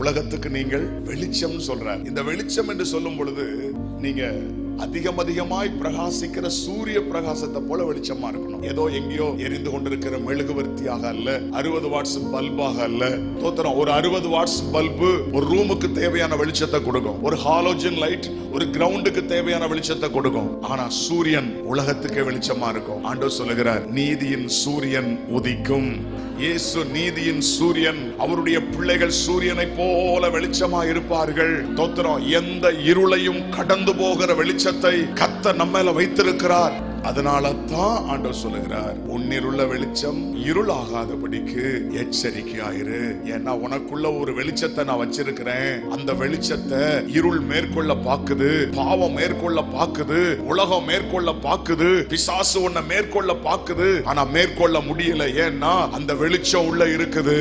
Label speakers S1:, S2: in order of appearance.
S1: உலகத்துக்கு நீங்கள் வெளிச்சம் சொல்றார். இந்த வெளிச்சம் என்று சொல்லும் பொழுது நீங்க அதிகமாய் பிரகாசிக்கிற சூரிய பிரகாசத்தை போல வெளிச்சமா இருக்கணும். ஏதோ எங்கேயோ எரிந்து கொண்டிருக்கிற மெழுகுவர்த்தியாக அல்ல, 60 வாட்ஸ் பல்பாக அல்ல. தோத்திரம், ஒரு 60 வாட்ஸ் பல்பு ஒரு ரூமுக்கு தேவையான வெளிச்சத்தை கொடுக்கும். ஒரு ஹாலோஜன் லைட் ஒரு கிரவுண்டுக்கு தேவையான வெளிச்சத்தை கொடுக்கும். ஆனா சூரியன் உலகத்துக்கே வெளிச்சமா இருக்கும். ஆண்டவர் சொல்லுகிறார், நீதியின் சூரியன் உதிக்கும். இயேசு நீதியின் சூரியன். அவருடைய பிள்ளைகள் சூரியனை போல வெளிச்சமா இருப்பார்கள். தோத்திரம், எந்த இருளையும் கடந்து போகிற வெளிச்சத்தை கர்த்தர் நம்ம மேல வைத்திருக்கிறார். அதனால தான் ஆண்டவர் சொல்லுகிறார், உன்னிலுள்ள வெளிச்சம் இருளாகாதபடிக்கு எச்சரிக்கையாயிரு. ஏன்னா உனக்குள்ள ஒரு வெளிச்சத்தை நான் வச்சிருக்கிறேன். அந்த வெளிச்சத்தை இருள் மேற்கொள்ள பாக்குது, பாவம் மேற்கொள்ள பாக்குது, உலகம் மேற்கொள்ள பாக்குது, பிசாசு உன்னை மேற்கொள்ள பாக்குது. ஆனா மேற்கொள்ள முடியல. ஏன்னா அந்த வெளிச்சம் உள்ள இருக்குது.